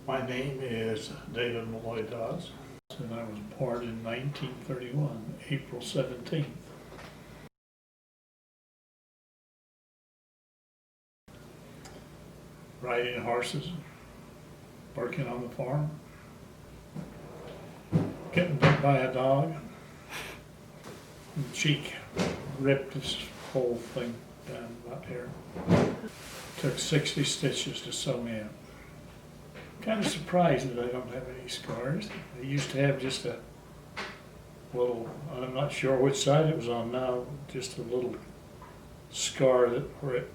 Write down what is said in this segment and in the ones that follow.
My name is David Maloy Dodds, and I was born in 1931, April 17th. Riding horses, working on the farm, getting bit by a dog, and cheek ripped this whole thing down about here. Took 60 stitches to sew me up. Kind of surprised that I don't have any scars. I used to have just a little, I'm not sure which side it was on now, just a little scar where it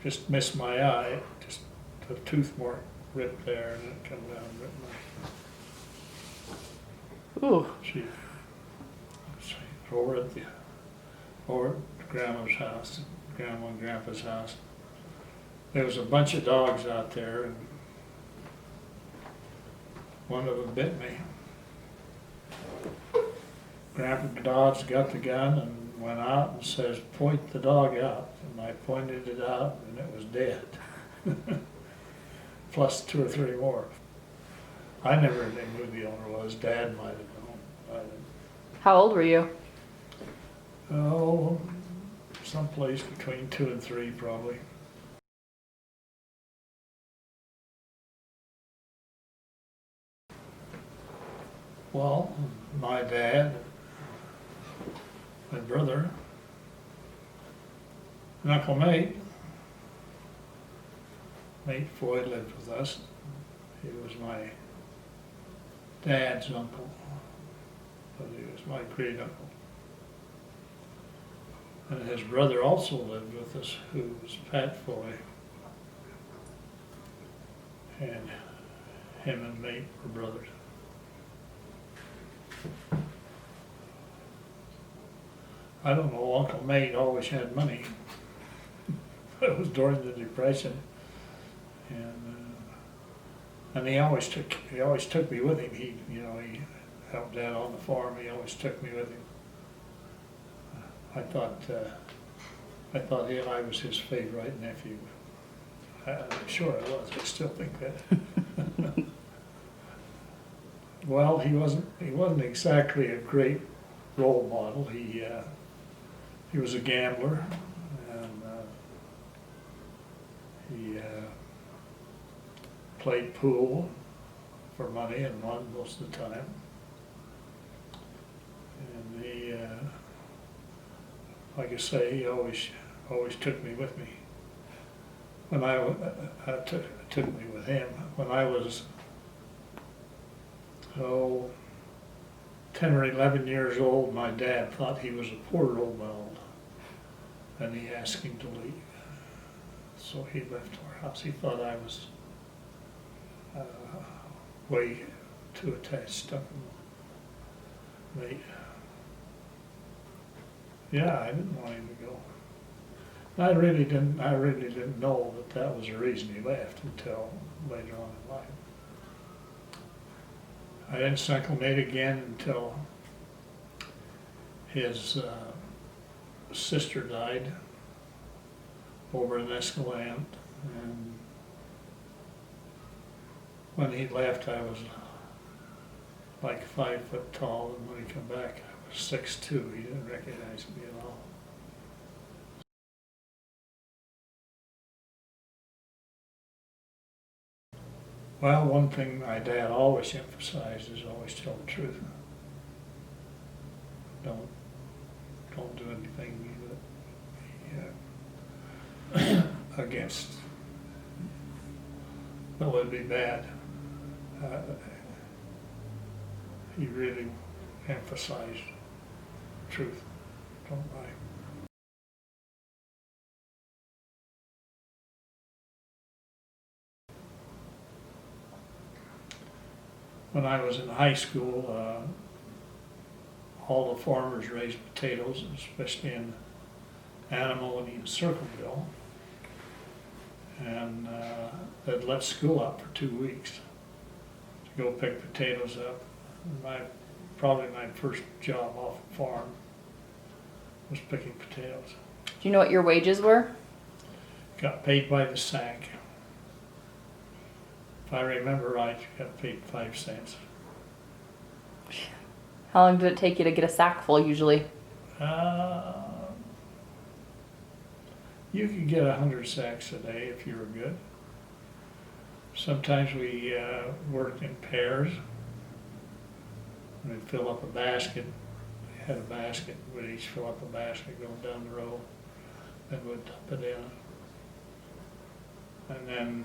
just missed my eye, just a tooth mark ripped there, and it come down and ripped my cheek. Over at Grandma's house, Grandma and Grandpa's house. There was a bunch of dogs out there, and one of them bit me. Grandpa Dodds got the gun and went out and says, "Point the dog out." And I pointed it out, and it was dead. Plus 2 or 3 more. I never knew who the owner was. Dad might have known. I didn't. How old were you? Oh, someplace between 2 and 3 probably. Well, my dad, my brother, and Uncle Mate Floyd lived with us. He was my dad's uncle, but he was my great uncle. And his brother also lived with us, who was Pat Floyd. And him and Mate were brothers. I don't know, Uncle Mate always had money. It was during the Depression. And he always took me with him. He helped Dad on the farm. He always took me with him. I thought I was his favorite nephew. I'm sure I was. I still think that. Well, he wasn't exactly a great role model. He was a gambler, and he played pool for money and won most of the time. And he, like I say, he always took me with me. When took me with him when I was 10 or 11 years old. My dad thought he was a poor old man, and he asked him to leave. So he left our house. He thought I was way too attached to him. Yeah, I didn't want him to go. I really didn't know that was the reason he left until later on in life. I didn't see Uncle Nate again until his sister died over in Escalante, and when he left I was like 5 foot tall, and when he came back I was 6'2". He didn't recognize me at all. Well, one thing my dad always emphasized is always tell the truth. Don't do anything against that would be bad. He really emphasized truth. Don't lie. When I was in high school, all the farmers raised potatoes, especially in Animal and even Circleville, and they'd let school up for 2 weeks to go pick potatoes up. Probably my first job off the farm was picking potatoes. Do you know what your wages were? Got paid by the sack. If I remember right, you got paid 5 cents. How long did it take you to get a sack full usually? You could get 100 sacks a day if you were good. Sometimes we worked in pairs. We'd fill up a basket. We had a basket. We'd each fill up a basket going down the road, and we'd dump it in. And then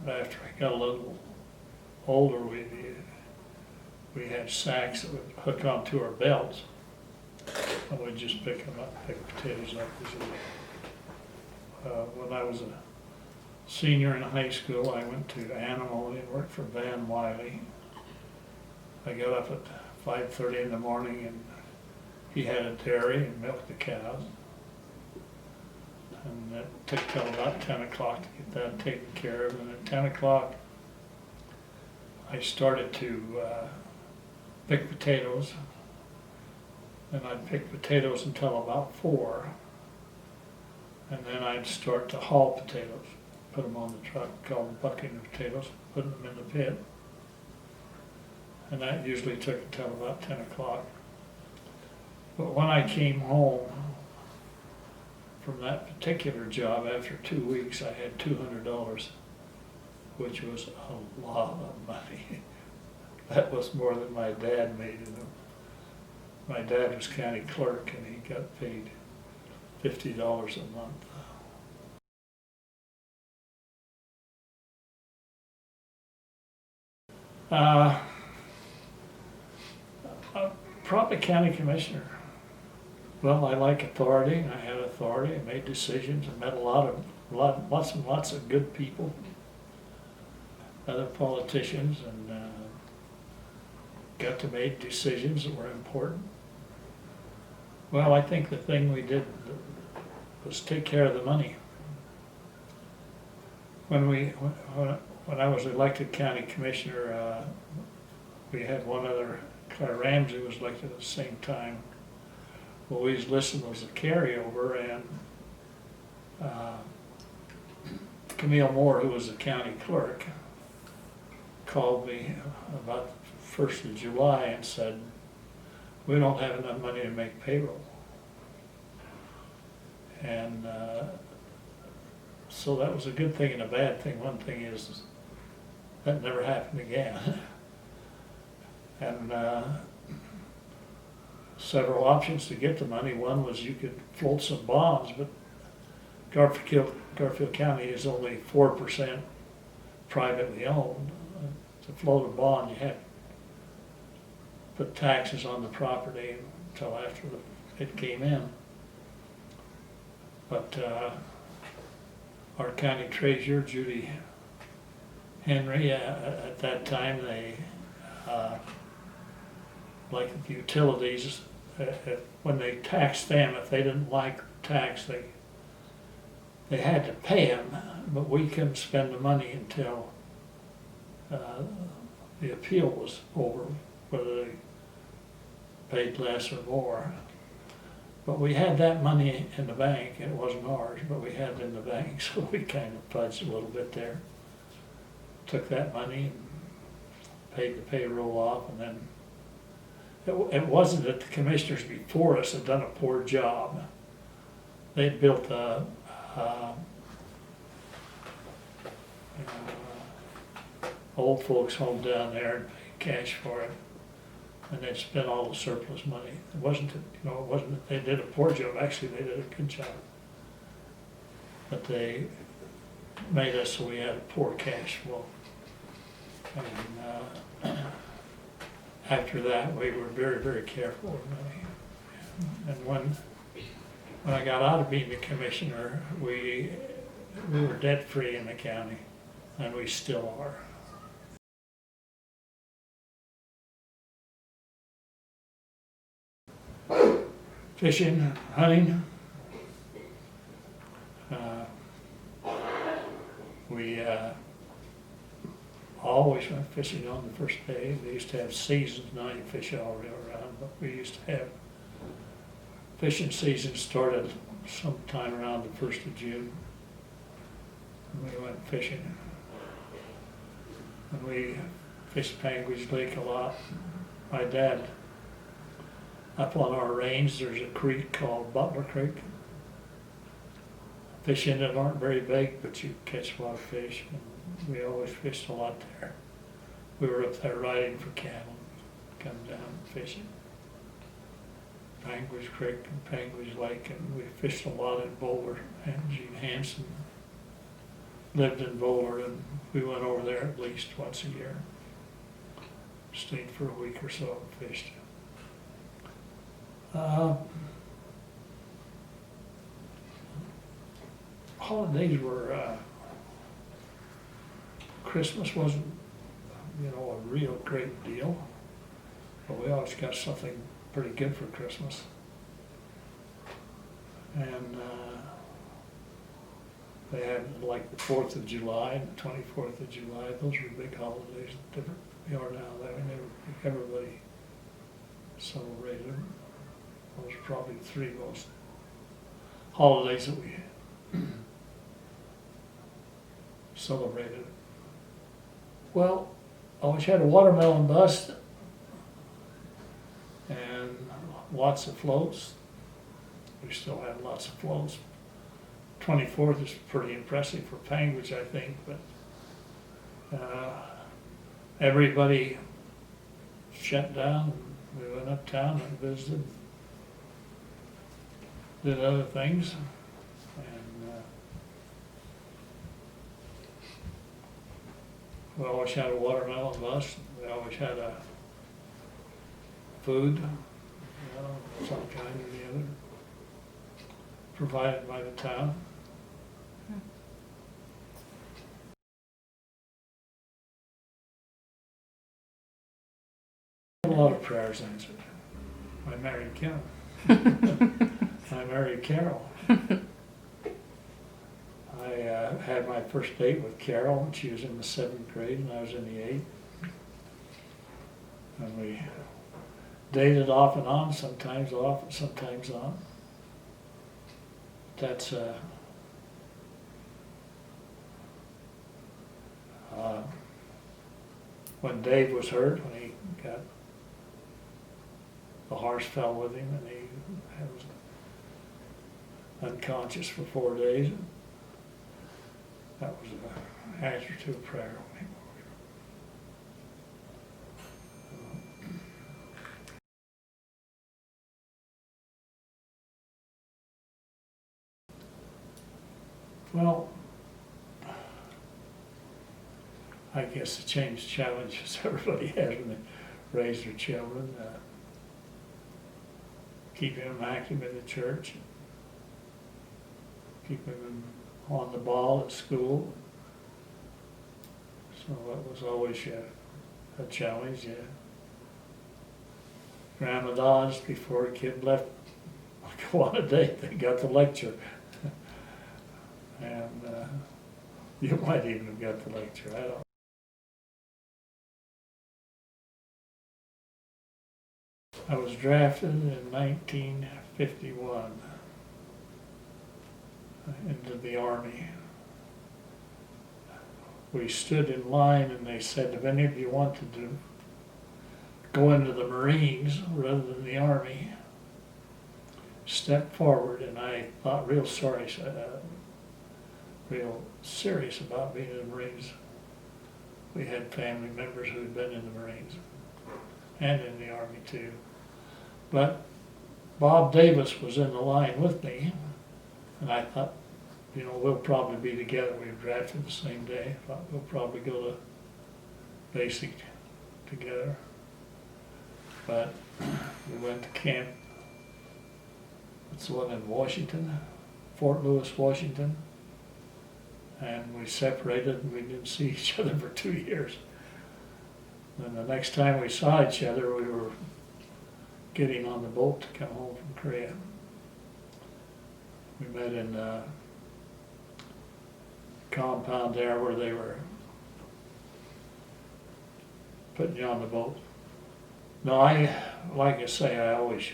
after I got a little older, we had sacks that would hook onto our belts, and we'd just pick them up, pick potatoes up easily. When I was a senior in high school, I went to Animal and worked for Van Wiley. I got up at 5:30 in the morning, and he had a dairy and milked the cows. And it took till about 10 o'clock to get that taken care of. And at 10 o'clock, I started to pick potatoes. And I'd pick potatoes until about 4. And then I'd start to haul potatoes, put them on the truck, call them bucking potatoes, put them in the pit. And that usually took until about 10 o'clock. But when I came home from that particular job, after 2 weeks, I had $200, which was a lot of money. That was more than my dad made. My dad was county clerk, and he got paid $50 a month. Probably county commissioner. Well, I like authority, and I had authority. I made decisions. I met lots and lots of good people, other politicians, and got to make decisions that were important. Well, I think the thing we did was take care of the money. When I was elected county commissioner, we had one other, Claire Ramsey was elected at the same time. Louise Lisson was a carryover, and Camille Moore, who was the county clerk, called me about the 1st of July and said, "We don't have enough money to make payroll." And so that was a good thing and a bad thing. One thing is that never happened again. And several options to get the money. One was you could float some bonds, but Garfield County is only 4% privately owned. To float a bond, you had to put taxes on the property until after it came in. But our county treasurer, Judy Henry, at that time, they, like the utilities, when they taxed them, if they didn't like the tax, they had to pay them, but we couldn't spend the money until the appeal was over, whether they paid less or more. But we had that money in the bank, and it wasn't ours, but we had it in the bank, so we kind of fudged a little bit there. Took that money and paid the payroll off, and then it wasn't that the commissioners before us had done a poor job. They'd built a old folks home down there and paid cash for it, and they'd spent all the surplus money. It wasn't that they did a poor job. Actually, they did a good job, but they made us so we had a poor cash flow. And after that, we were very, very careful with money. And when I got out of being the commissioner, we were debt-free in the county, and we still are. Fishing, hunting. We always went fishing on the first day. They used to have seasons. Now you fish all around, but we used to have fishing season started sometime around the 1st of June. And we went fishing. and we fished Panguitch Lake a lot. My dad, up on our range, there's a creek called Butler Creek. Fish in it aren't very big, but you catch a lot of fish, and we always fished a lot there. We were up there riding for cattle, come down fishing. Panguitch Creek and Panguitch Lake, and we fished a lot in Boulder, and Gene Hansen lived in Boulder, and we went over there at least once a year. Stayed for a week or so and fished. Holidays were, Christmas wasn't, a real great deal, but we always got something pretty good for Christmas. And they had like the 4th of July and the 24th of July. Those were big holidays. Different they are now. Everybody celebrated them. Those were probably the 3 most holidays that we celebrated. Well, I always had a watermelon bust and lots of floats. We still have lots of floats. 24th is pretty impressive for Panguitch, I think, but everybody shut down. We went uptown and visited, did other things, and we always had a watermelon bus. We always had a food, some kind or the other, provided by the town. A lot of prayers answered. I married Kim. I married Carol. I had my first date with Carol when she was in the 7th grade and I was in the 8th. And we dated off and on, sometimes off and sometimes on. That's when Dave was hurt, when he got, the horse fell with him and he was unconscious for 4 days. That was an answer to a prayer. Well, I guess the change challenges everybody has when they raise their children, keeping them active in the church, keeping them on the ball at school. So that was always a challenge. Grandma Dodds, before a kid left go on a date, they got the lecture. And you might even have got the lecture, I don't know. I was drafted in 1951 into the Army. We stood in line and they said, if any of you want to go into the Marines rather than the Army, step forward. And I thought real serious about being in the Marines. We had family members who had been in the Marines and in the Army too. But Bob Davis was in the line with me, and I thought, we'll probably be together. We were drafted the same day. I thought we'll probably go to basic together. But we went to camp. It's the one in Washington, Fort Lewis, Washington. And we separated and we didn't see each other for 2 years. Then the next time we saw each other, we were getting on the boat to come home from Korea. We met in a compound there where they were putting you on the boat. No, like I say, I always,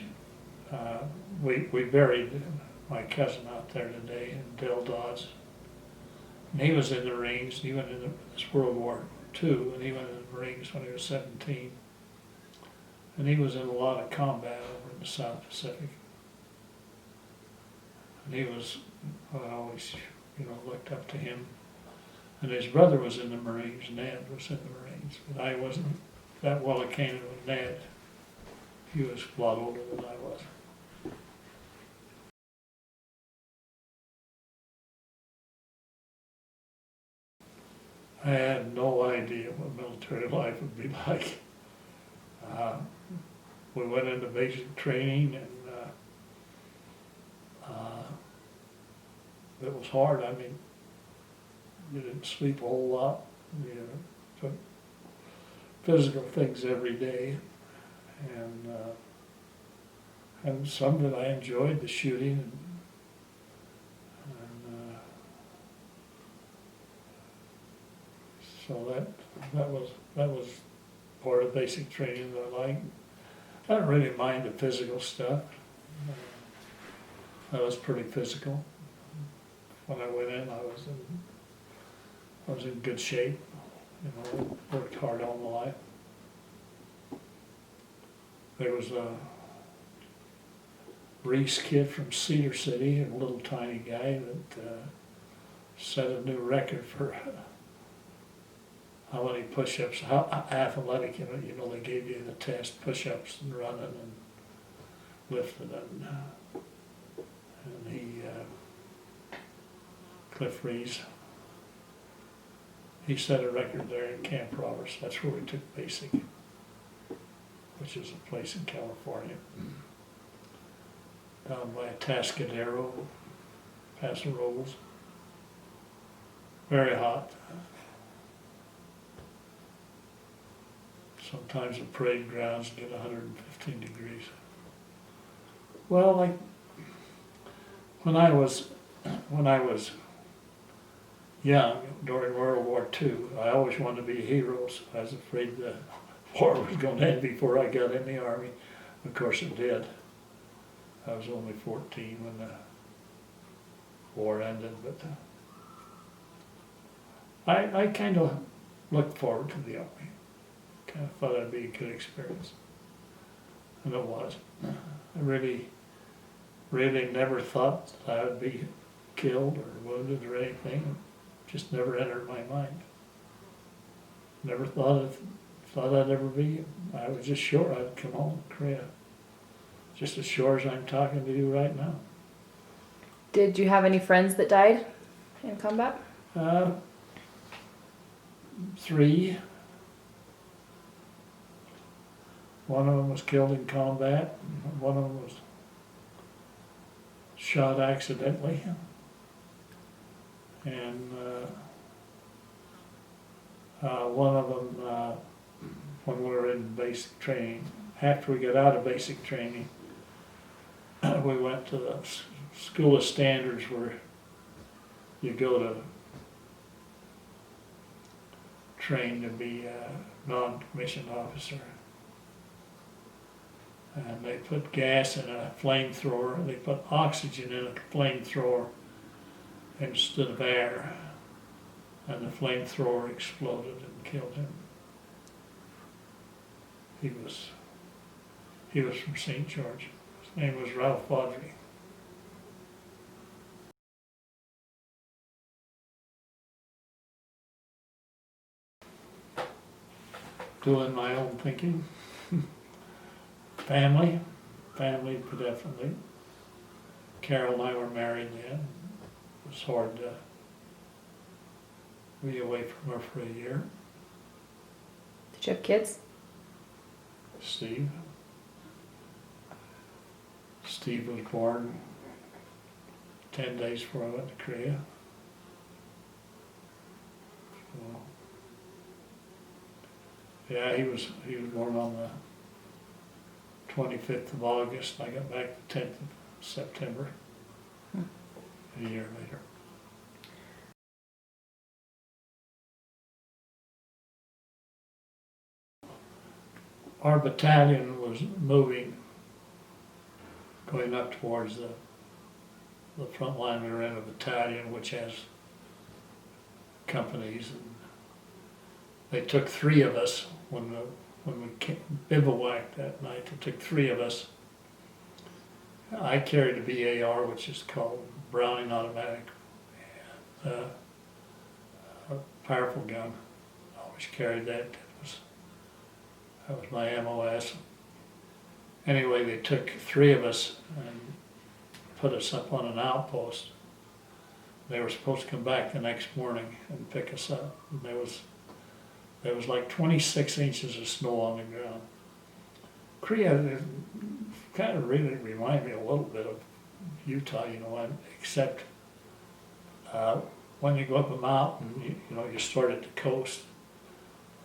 we buried my cousin out there today, Dale Dodds. And he was in the Marines, he went in this World War II, and he went in the Marines when he was 17. And he was in a lot of combat over in the South Pacific. And he was, I always, looked up to him. And his brother was in the Marines, Ned was in the Marines, but I wasn't that well acquainted with Ned. He was a lot older than I was. I had no idea what military life would be like. We went into basic training, and it was hard. I mean, you didn't sleep a whole lot, but physical things every day, and some of it I enjoyed, the shooting, and so that was part of basic training that I liked. I didn't really mind the physical stuff. I was pretty physical. When I went in, I was in good shape. Worked hard all my life. There was a Reese kid from Cedar City, a little tiny guy that set a new record for how many push-ups, how athletic, they gave you the test, push-ups and running and lifting, and he, Cliff Reese, he set a record there in Camp Roberts. That's where we took basic, which is a place in California, down by Atascadero, Paso Robles. Very hot. Sometimes the parade grounds get 115 degrees. Well, like when I was young during World War II, I always wanted to be a hero. So I was afraid the war was going to end before I got in the Army. Of course it did. I was only 14 when the war ended, but I kind of looked forward to the Army. Kind of thought it'd be a good experience, and it was. I really never thought that I would be killed or wounded or anything. It just never entered my mind. Never thought I'd ever be. I was just sure I'd come home to Korea. Just as sure as I'm talking to you right now. Did you have any friends that died in combat? 3. One of them was killed in combat. One of them was shot accidentally. And one of them, when we were in basic training, after we got out of basic training, we went to the School of Standards where you go to train to be a non-commissioned officer. And they put gas in a flamethrower, they put oxygen in a flamethrower instead of air, and the flamethrower exploded and killed him. He was from St. George. His name was Ralph Audrey. Doing my own thinking. Family definitely. Carol and I were married then. It was hard to be away from her for a year. Did you have kids? Steve was born 10 days before I went to Korea. So, yeah, he was born on the 25th of August. I got back the 10th of September, a year later. Our battalion was moving, going up towards the front line. We were in a battalion which has companies, They took 3 of us when we bivouacked that night. They took 3 of us. I carried a BAR, which is called Browning Automatic, a powerful gun. Always carried that. That was my MOS. Anyway, they took 3 of us and put us up on an outpost. They were supposed to come back the next morning and pick us up. And there was like 26 inches of snow on the ground. Korea kind of really reminded me a little bit of Utah, except when you go up a mountain, you start at the coast.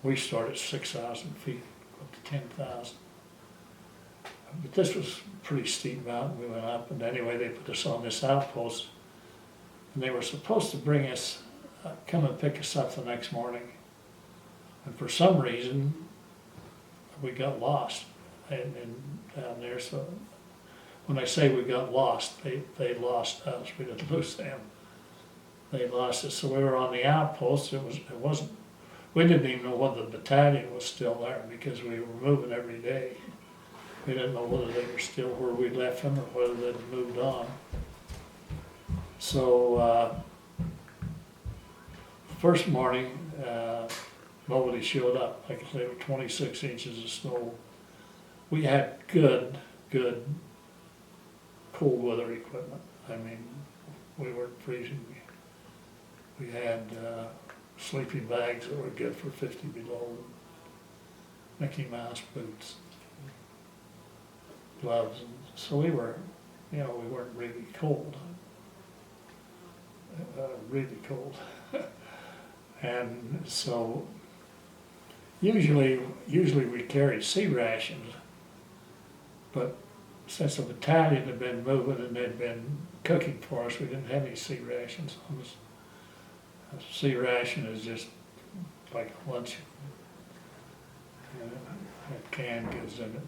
We start at 6,000 feet, up to 10,000. But this was a pretty steep mountain. We went up, and anyway, they put us on this outpost, and they were supposed to bring us, come and pick us up the next morning. And for some reason, we got lost down there. So when I say we got lost, they lost us. We didn't lose them. They lost us. So we were on the outpost. We didn't even know whether the battalion was still there because we were moving every day. We didn't know whether they were still where we left them or whether they'd moved on. So first morning, nobody showed up. Like I say, there were 26 inches of snow. We had good cold weather equipment. I mean, we weren't freezing. We had sleeping bags that were good for 50 below, Mickey Mouse boots, gloves, and so we were, we weren't really cold, really cold. And so usually we carried sea rations, but since the battalion had been moving and they'd been cooking for us, we didn't have any sea rations on us. A sea ration is just like lunch, had canned goods in it.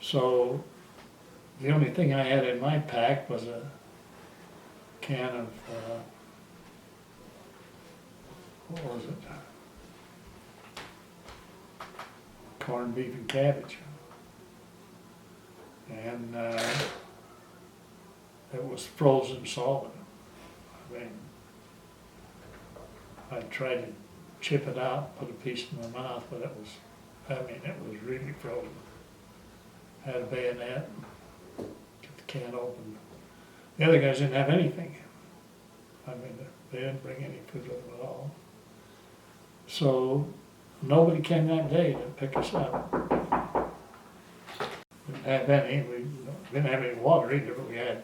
So the only thing I had in my pack was a can of, what was it? Corned beef and cabbage. And it was frozen solid. I mean, I tried to chip it out, put a piece in my mouth, but it was really frozen. Had a bayonet, get the can open. The other guys didn't have anything. I mean, they didn't bring any food with them at all. So nobody came that day to pick us up. We didn't have any water either, but we had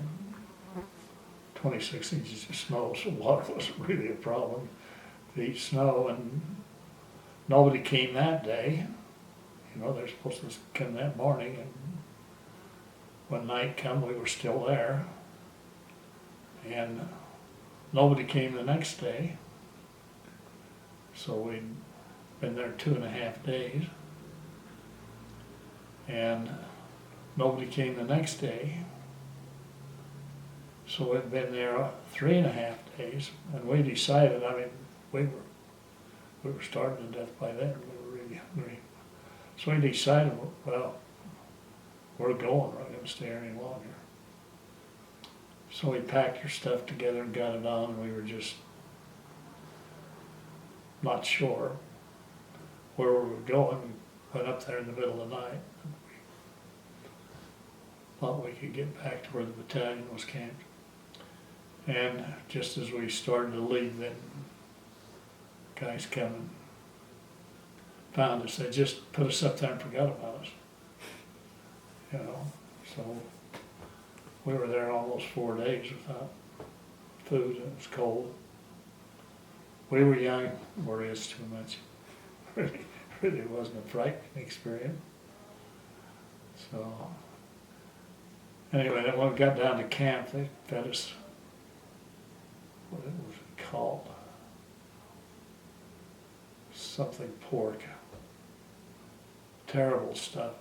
26 inches of snow, so water wasn't really a problem to eat snow, and nobody came that day. They're supposed to come that morning, and when night come, we were still there. And nobody came the next day, so we'd been there 2.5 days. And nobody came the next day, so we'd been there 3.5 days, and we decided, we were starving to death by then, we were really hungry. So we decided, well, we're going, we're not going to stay here any longer. So we packed our stuff together and got it on, and we were just not sure where we were going. We went up there in the middle of the night. Thought we could get back to where the battalion was camped. And just as we started to leave, then guys come and found us. They just put us up there and forgot about us. So we were there almost 4 days without food, and it was cold. We were young, worried us too much. Really wasn't a frightening experience. So anyway, then when we got down to camp, they fed us, what was it called? Something pork. Terrible stuff.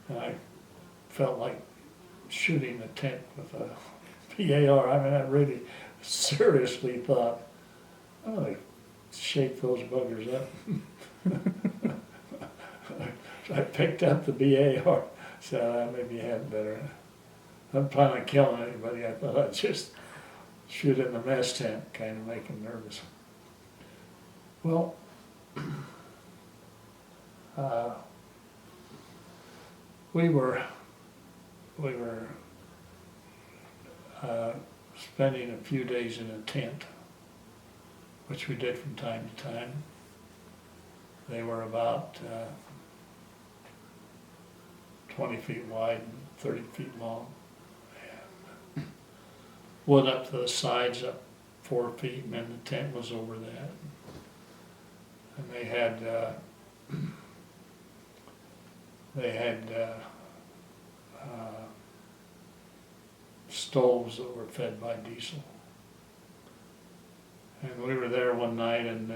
And I felt like shooting a tent with a PAR. I really seriously thought, I'm going to shake those buggers up. So I picked up the BAR, so maybe I had better. I'm planning on killing anybody. I thought I'd just shoot in the mess tent, kind of make them nervous. Well, we were spending a few days in a tent, which we did from time to time. They were about 20 feet wide and 30 feet long. And wood up to the sides, up 4 feet, and then the tent was over that. And they had stoves that were fed by diesel. And we were there one night, and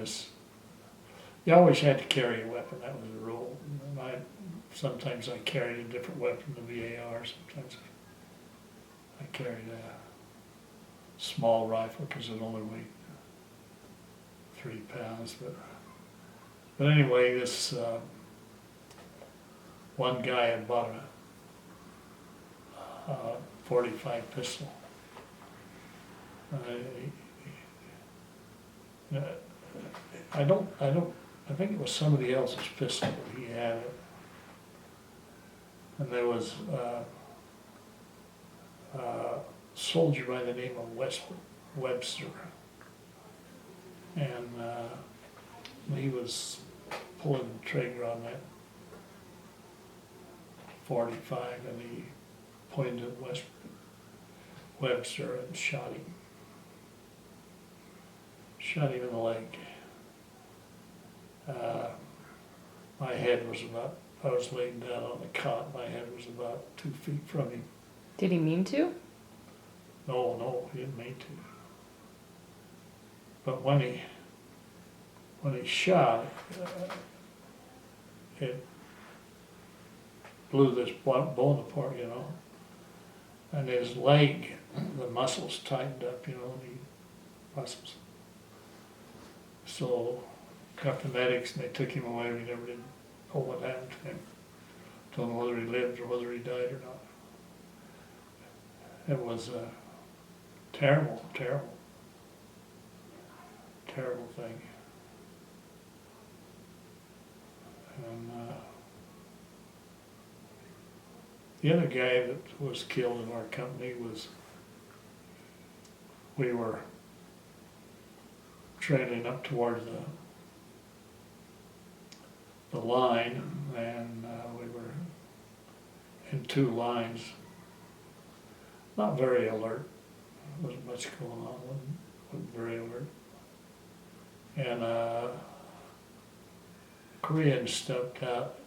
you always had to carry a weapon. That was the rule. And sometimes I carried a different weapon, the VAR. Sometimes I carried a small rifle because it only weighed 3 pounds. But anyway, this one guy had bought a 45 pistol. I think it was somebody else's pistol, but he had it. And there was a soldier by the name of Webster. And he was pulling the trigger on that 45, and he pointed at Webster and shot him. Shot him in the leg. My head was I was laying down on the cot, my head was about 2 feet from him. Did he mean to? No, he didn't mean to. But when he shot, it blew this bone apart, and his leg, the muscles tightened up, the muscles. So got the medics and they took him away. We never did know what happened to him. Don't know whether he lived or whether he died or not. It was a terrible, terrible, terrible thing. And the other guy that was killed in our company we were trailing up toward the line, and we were in 2 lines. Not very alert. There wasn't much going on. Wasn't very alert. And Korean stepped out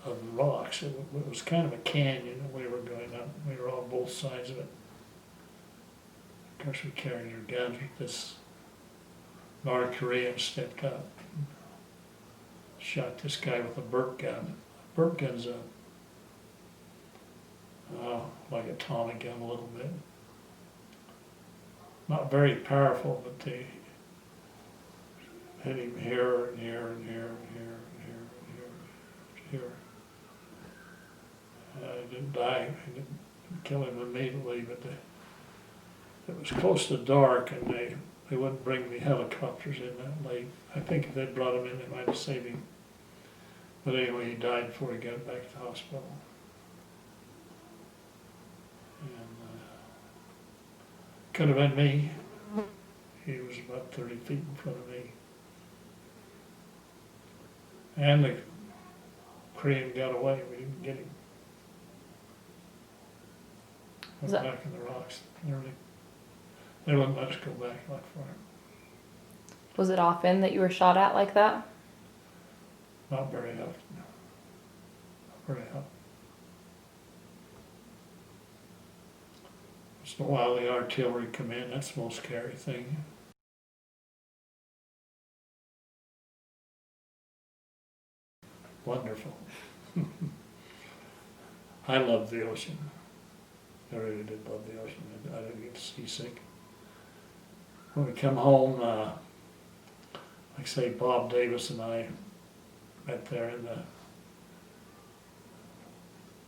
of the rocks. It was kind of a canyon that we were going up. We were on both sides of it. Of course, we carried our guns, but this North Korean stepped up and shot this guy with a burp gun. A burp gun's like a Tommy gun a little bit. Not very powerful, but they hit him here and here and here and here and here and here and here. He didn't die. He didn't kill him immediately, but it was close to dark, and they wouldn't bring the helicopters in that late. I think if they'd brought him in, they might have saved him. But anyway, he died before he got back to the hospital. And could have been me. He was about 30 feet in front of me. And the Korean got away. We didn't get him. Went back in the rocks. They wouldn't let us go back that far. Was it often that you were shot at like that? Not very often. Not very often. Once in a while the artillery come in. That's the most scary thing. Wonderful. I love the ocean. I really did love the ocean. I didn't get seasick. When we come home, like I say, Bob Davis and I met there in the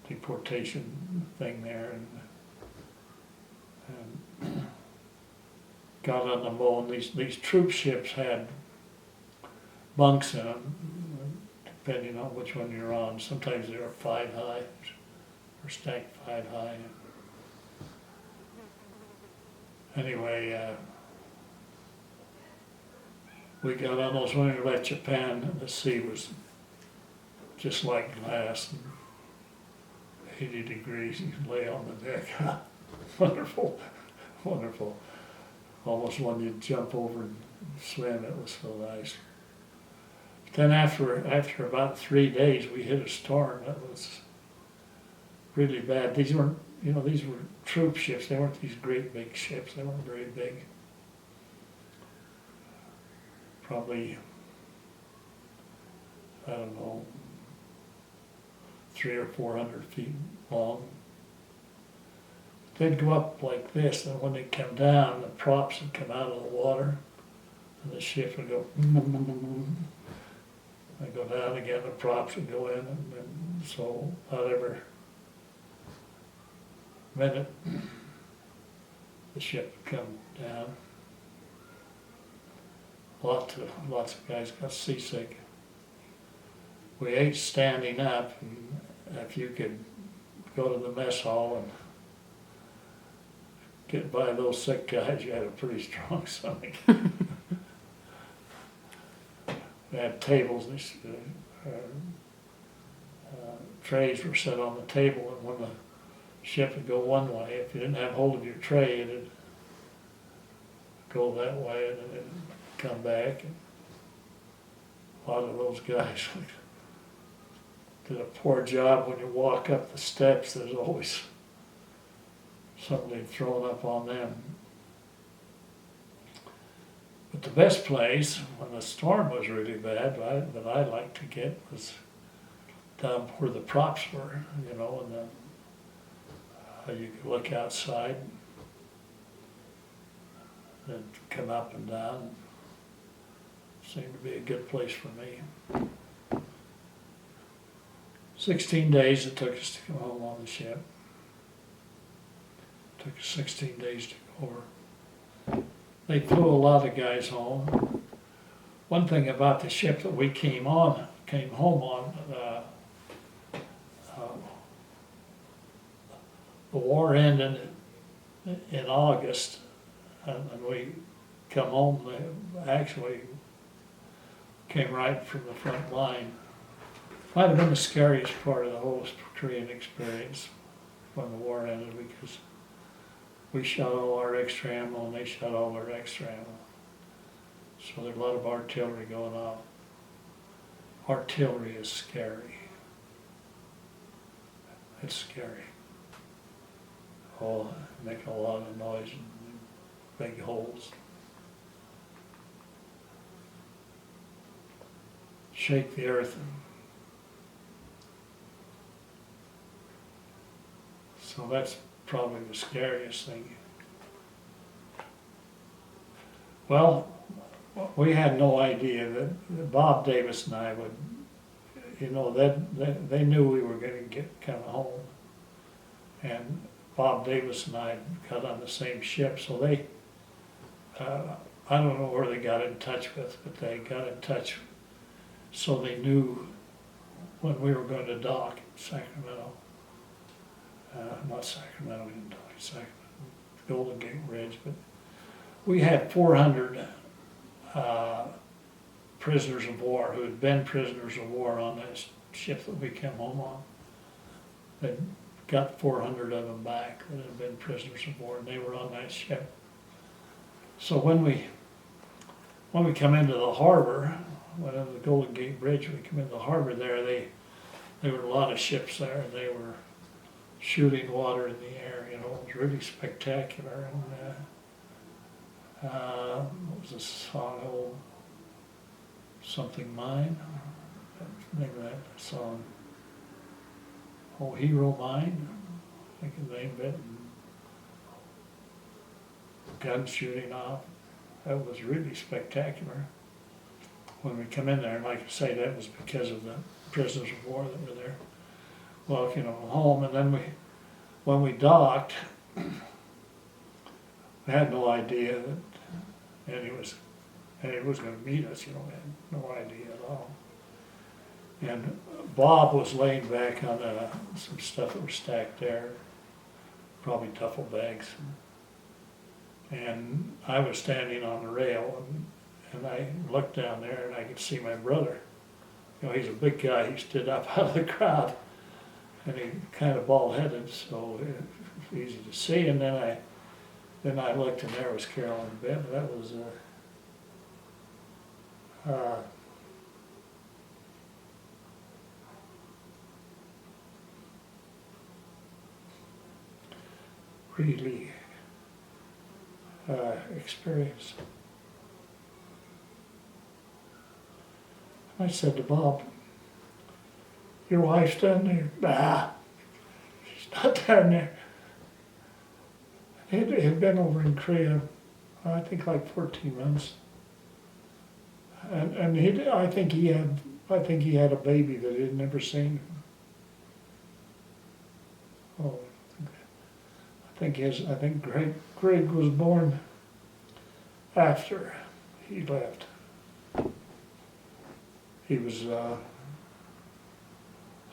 deportation thing there, and got on the boat. And these troop ships had bunks in them, depending on which one you're on. Sometimes they were 5 high, or stacked 5 high. Anyway, we got on those when we left Japan, and the sea was just like glass, and 80 degrees, you could lay on the deck. Wonderful, wonderful. Almost wanted you to jump over and swim, it was so nice. But then after about 3 days, we hit a storm that was really bad. These weren't, these were troop ships. They weren't these great big ships. They weren't very big. Probably, I don't know, 300 or 400 feet long. They'd go up like this, and when they come down, the props would come out of the water, and the ship would go. They'd go down again, the props would go in, and so whatever minute the ship would come down. Lots of guys got seasick. We ate standing up, and if you could go to the mess hall and get by those sick guys, you had a pretty strong stomach. We had tables, trays were set on the table, and when the ship would go one way, if you didn't have hold of your tray, it'd go that way, and then it'd come back. And a lot of those guys did a poor job. When you walk up the steps, there's always somebody thrown up on them. But the best place, when the storm was really bad, that I liked to get was down where the props were, and you could look outside and come up and down. Seemed to be a good place for me. 16 days it took us to come home on the ship. It took us 16 days to go over. They flew a lot of guys home. One thing about the ship that we came home on, the war ended in August, and we come home. They actually came right from the front line. Might have been the scariest part of the whole Korean experience when the war ended, because we shot all our extra ammo and they shot all their extra ammo. So there's a lot of artillery going off. Artillery is scary. It's scary. Oh, make a lot of noise and big holes. Shake the earth. So that's probably the scariest thing. Well, we had no idea that Bob Davis and I would, they knew we were going to get coming home. And Bob Davis and I got on the same ship, so they, I don't know where they got in touch with, but they got in touch so they knew when we were going to dock in Sacramento. Not Sacramento, we didn't dock in Sacramento, Golden Gate Bridge, but we had 400 prisoners of war who had been prisoners of war on that ship that we came home on. They got 400 of them back that had been prisoners of war, and they were on that ship. So when we come into the harbor, went into the Golden Gate Bridge, we come into the harbor there, there were a lot of ships there, and they were shooting water in the air, it was really spectacular. And what was the song, oh, something mine? Name of that song. Oh, Hero Mine, I think the name of it. And guns shooting off. That was really spectacular. when we come in there, and like I say, that was because of the prisoners of war that were there. Well, home, and then when we docked, I had no idea that Eddie was going to meet us. I had no idea at all. And Bob was laying back on some stuff that was stacked there, probably duffel bags. And I was standing on the rail, and I looked down there, and I could see my brother. He's a big guy. He stood up out of the crowd, and he kind of bald-headed, so it's easy to see. And then I looked, and there was Carolyn Bibb. That was really experience. I said to Bob, "Your wife's down there." "Nah, she's not down there." He had been over in Korea, I think like 14 months. And I think he had a baby that he'd never seen. Oh, I think Greg was born after he left.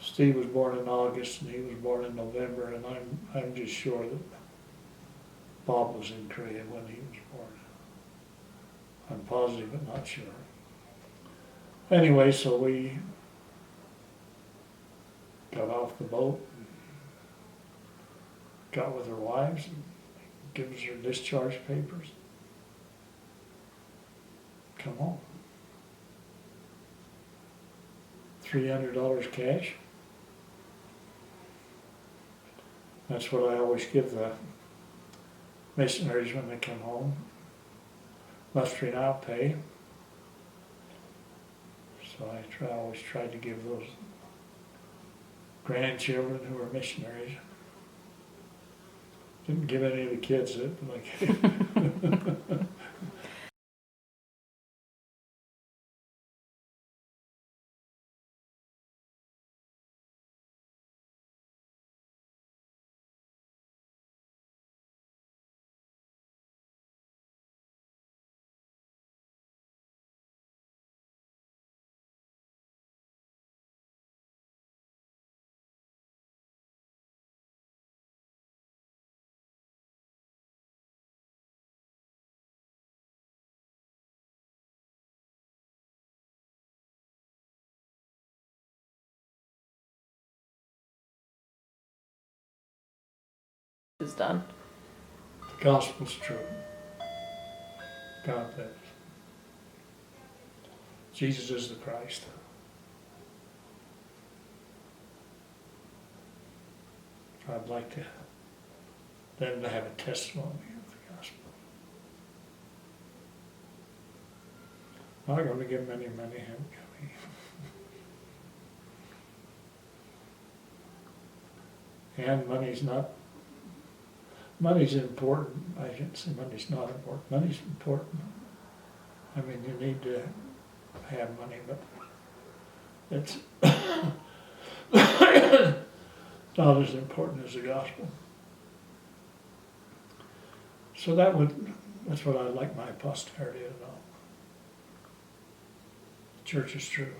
Steve was born in August, and he was born in November, and I'm just sure that Bob was in Korea when he was born. I'm positive but not sure. Anyway, so we got off the boat, and got with our wives, and give us our discharge papers. Come home. $300 cash. That's what I always give the missionaries when they come home. Mustering out pay. So I always tried to give those grandchildren who were missionaries. Didn't give any of the kids it, like. Is done. The gospel's true. God lives. Jesus is the Christ. I'd like them to have a testimony of the gospel. I'm not going to give many hand. And money's important. I shouldn't say money's not important. Money's important. I mean, you need to have money, but it's not as important as the gospel. So that's what I'd like my posterity to know. The church is true.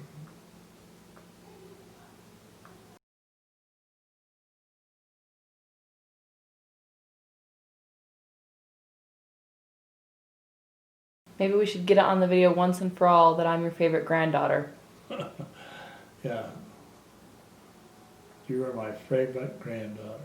Maybe we should get it on the video once and for all that I'm your favorite granddaughter. Yeah. You are my favorite granddaughter.